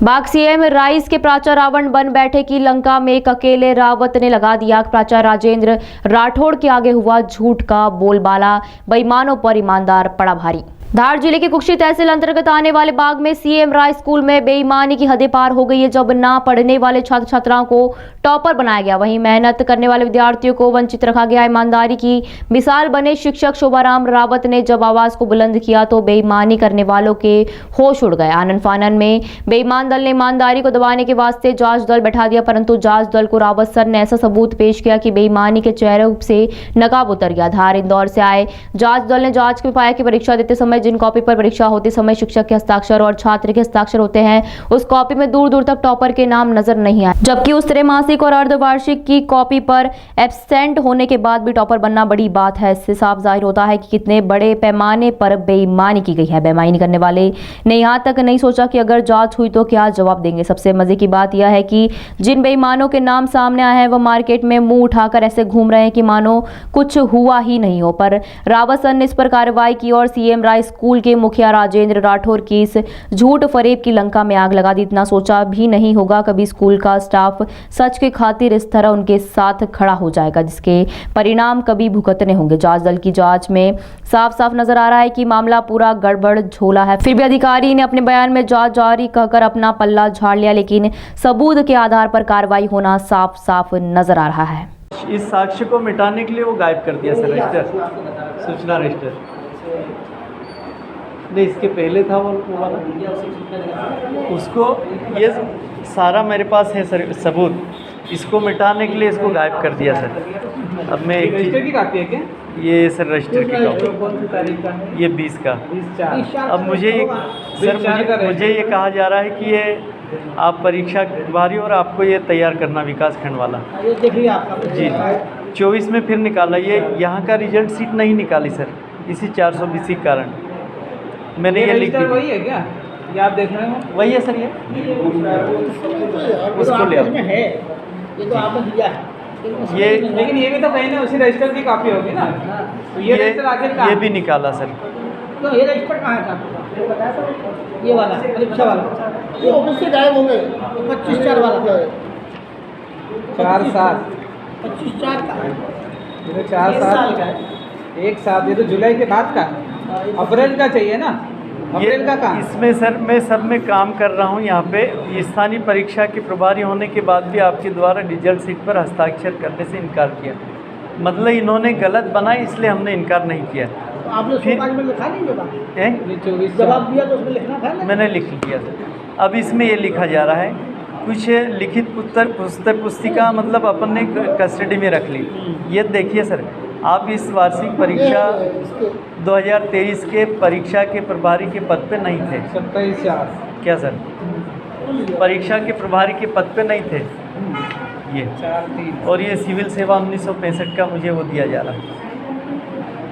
बाग CM rice के प्राचार्य रावण बन बैठे की लंका में एक अकेले रावत ने लगा दिया। प्राचार्य राजेंद्र राठौड़ के आगे हुआ झूठ का बोलबाला, बेईमानों पर ईमानदार पड़ा भारी। धार जिले के कुक्षी तहसील अंतर्गत आने वाले बाग में सीएम राय स्कूल में बेईमानी की हदें पार हो गई है। जब ना पढ़ने वाले छात्र छात्राओं को टॉपर बनाया गया, वहीं मेहनत करने वाले विद्यार्थियों को वंचित रखा गया। ईमानदारी की मिसाल बने शिक्षक शोभाराम रावत ने जब आवाज को बुलंद किया तो बेईमानी करने वालों के होश उड़ गए। आनन फानन में बेईमान दल ने ईमानदारी को दबाने के वास्ते जांच दल बैठा दिया, परंतु जांच दल को रावत सर ने ऐसा सबूत पेश किया कि बेईमानी के चेहरे से नकाब उतर गया। धार इंदौर से आए जांच दल ने जांच में पाया कि परीक्षा देते समय जिन कॉपी पर परीक्षा होते समय शिक्षक के हस्ताक्षर और छात्र के हस्ताक्षर होते हैं, उस कॉपी में दूर दूर तक टॉपर के नाम नजर नहीं आए, जबकि उस त्रैमासिक और अर्धवार्षिक की कॉपी पर एब्सेंट होने के बाद भी टॉपर बनना बड़ी बात है। इससे साफ जाहिर होता है कि कितने बड़े पैमाने पर बेईमानी की गई है। बेईमानी करने वाले ने यहाँ तक नहीं सोचा कि अगर जांच हुई तो क्या जवाब देंगे। सबसे मजे की बात यह है कि जिन बेईमानों के नाम सामने आए हैं वह मार्केट में मुंह उठाकर ऐसे घूम रहे हैं कि मानो कुछ हुआ ही नहीं हो। पर रावत सर ने इस पर कार्रवाई की और सीएम राय स्कूल के मुखिया राजेंद्र राठौर की इस झूठ फरेब की लंका में आग लगा दी। इतना सोचा भी नहीं होगा कभी स्कूल का स्टाफ सच के खातिर इस तरह उनके साथ खड़ा हो जाएगा, जिसके परिणाम कभी भुगतने होंगे। जांच दल की जांच में साफ साफ नजर आ रहा है कि मामला पूरा गड़बड़ झोला है। फिर भी अधिकारी ने अपने बयान में जांच जारी कहकर अपना पल्ला झाड़ लिया, लेकिन सबूत के आधार पर कार्रवाई होना साफ साफ नजर आ रहा है। इस साक्ष्य को मिटाने के लिए वो गायब कर दिया सर रजिस्टर, सूचना रजिस्टर नहीं, इसके पहले था वो वाला, उसको ये सारा मेरे पास है सर सबूत। इसको मिटाने के लिए इसको गायब कर दिया सर। अब मैं रजिस्टर की कापी है क्या? ये सर रजिस्टर की कापी, ये 20 का। अब मुझे ये कहा जा रहा है कि ये आप परीक्षा बारी और आपको ये तैयार करना विकास खंड वाला जी 24 में फिर निकाला। ये यहाँ का रिजल्ट सीट नहीं निकाली सर, इसी 420 के कारण मैंने ये लिख दिया। वही है क्या? ये आप देख रहे हो? वही है सर, ये उसको ले आओ। ये तो आपने दिया है, ये लेकिन ये भी तो कहीं ना उसी रजिस्टर की कॉपी होगी ना, तो ये रजिस्टर आखिर कहाँ? ये भी निकाला सर। तो ये रजिस्टर कहाँ है आपका? ये वाला परीक्षा वाला, ये ऑफिस से गायब हो गए। 25/4 वाला 4/7 25/4 का, ये तो 4/7 एक साथ, ये तो जुलाई के बाद का, अप्रैल का चाहिए ना, अप्रैल का कहाँ? इसमें सर मैं सब में काम कर रहा हूँ यहाँ पे। स्थानीय परीक्षा के प्रभारी होने के बाद भी आपके द्वारा रिजल्ट सीट पर हस्ताक्षर करने से इनकार किया, मतलब इन्होंने गलत बनाई इसलिए हमने इनकार नहीं किया। तो आपने फिर में लिखा नहीं होगा, जवाब दिया तो उसमें लिखना था ना? मैंने लिख दिया सर। अब इसमें ये लिखा जा रहा है कुछ लिखित पुस्तक पुस्तिका, मतलब अपन ने कस्टडी में रख ली। ये देखिए सर, आप इस वार्षिक परीक्षा 2023 के परीक्षा के प्रभारी के पद पे नहीं थे। 27/4 क्या सर? परीक्षा के प्रभारी के पद पे नहीं थे ये। 4/3 और ये सिविल सेवा 1965 का मुझे वो दिया जा रहा है।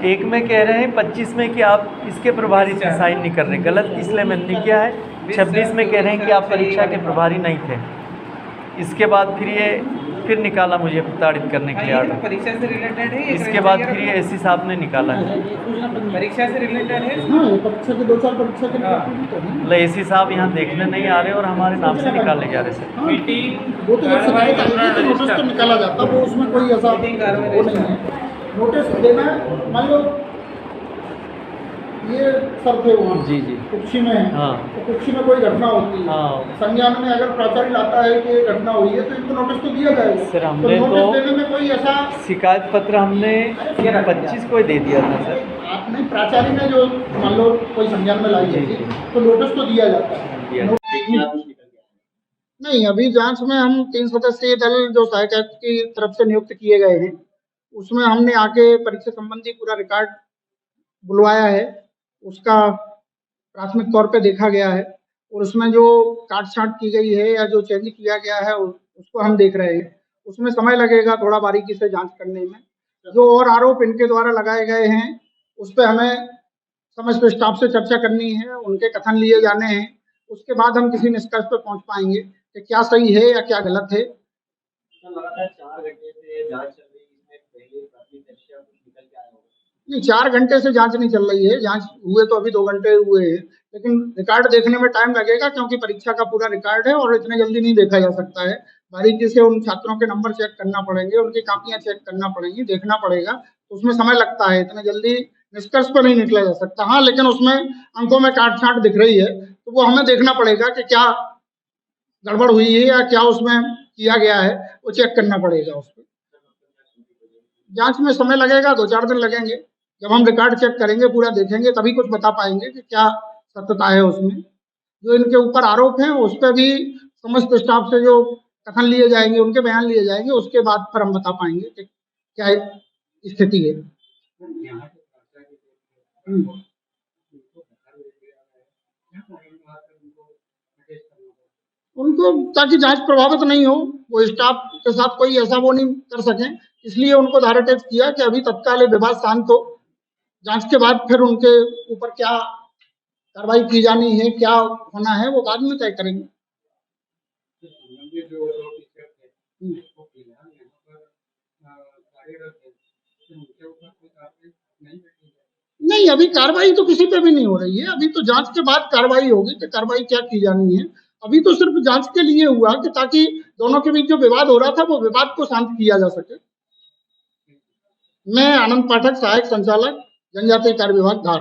एक में कह रहे हैं 25 में कि आप इसके प्रभारी से साइन नहीं कर रहे, गलत इसलिए मैंने नहीं किया है। 26 में कह रहे हैं कि आप परीक्षा के प्रभारी नहीं थे। इसके बाद फिर निकाला मुझे प्रताड़ित करने के लिए ये आर्डर। तो परीक्षा से रिलेटेड है। इसके बाद फिर ये एससी साहब ने निकाला है। परीक्षा से रिलेटेड है। हाँ, ये परीक्षा के 2 साल परीक्षा के तो है। मतलब एससी साहब यहाँ देखने नहीं आ रहे और हमारे नाम से निकाले जा रहे सर। वो तो जब शिकायत आएगी तो नोटिस तो निकाला जाता, वो उसमें कोई ऐसा वो नहीं है। नोटिस देना, मान लो ये सर थे वहाँ जी कुक्षी में, हाँ। तो कुक्षी में कोई घटना होती है, हाँ। संज्ञान में अगर प्राचार्य लाता है कि घटना हुई है तो इनको नोटिस तो दिया जाएगा सर। हमने नोटिस देने में कोई ऐसा शिकायत पत्र हमने 25 को दे दिया था सर। आपने प्राचार्य ने जो मान लो कोई संज्ञान में लाई है तो नोटिस तो दिया जाता है। नहीं, अभी जांच में हम 3 सदस्यीय दल जो सहायक आयुक्त की तरफ से नियुक्त किए गए हैं, उसमें हमने आके परीक्षा संबंधी पूरा रिकॉर्ड बुलवाया है। उसका प्राथमिक तौर पे देखा गया है और उसमें जो काट छांट की गई है या जो चेंज किया गया है उसको हम देख रहे हैं। उसमें समय लगेगा थोड़ा बारीकी से जांच करने में। जो और आरोप इनके द्वारा लगाए गए हैं उस पर हमें समस्त स्टाफ से चर्चा करनी है, उनके कथन लिए जाने हैं, उसके बाद हम किसी निष्कर्ष पर पहुंच पाएंगे कि क्या सही है या क्या गलत है। 4 घंटे से जांच चल रही है, इसमें पहले प्राथमिक परीक्षा कुछ निकल के आया होगा। नहीं, 4 घंटे से जांच नहीं चल रही है। जांच हुए तो अभी 2 घंटे हुए हैं। लेकिन रिकॉर्ड देखने में टाइम लगेगा क्योंकि परीक्षा का पूरा रिकॉर्ड है और इतने जल्दी नहीं देखा जा सकता है। बारीकी से उन छात्रों के नंबर चेक करना पड़ेंगे, उनकी कापियां चेक करना पड़ेंगी, देखना पड़ेगा, तो उसमें समय लगता है, इतने जल्दी निष्कर्ष पर नहीं निकला जा सकता। हाँ, लेकिन उसमें अंकों में काट छाट दिख रही है, तो वो हमें देखना पड़ेगा कि क्या गड़बड़ हुई है या क्या उसमें किया गया है, वो चेक करना पड़ेगा। उसको जांच में समय लगेगा, 2-4 दिन लगेंगे। जब हम रिकॉर्ड चेक करेंगे, पूरा देखेंगे, तभी कुछ बता पाएंगे कि क्या सत्यता है उसमें। जो इनके ऊपर आरोप हैं उस पर भी समस्त स्टाफ से जो कथन लिए जाएंगे, उनके बयान लिए जाएंगे, उसके बाद पर हम बता पाएंगे कि क्या स्थिति है। उनको ताकि जांच प्रभावित नहीं हो, वो स्टाफ के साथ कोई ऐसा वो नहीं कर सके, इसलिए उनको धाराटेज किया कि अभी तत्काल विवाद शांत हो, जांच के बाद फिर उनके ऊपर क्या कार्रवाई की जानी है, क्या होना है, वो बाद में तय करेंगे। नहीं, अभी कार्रवाई तो किसी पे भी नहीं हो रही है। अभी तो जांच के बाद कार्रवाई होगी कि कार्रवाई क्या की जानी है। अभी तो सिर्फ जांच के लिए हुआ कि ताकि दोनों के बीच जो विवाद हो रहा था वो विवाद को शांत किया जा सके। मैं आनंद पाठक, सहायक संचालक जनजातीय कार्य विभाग धार।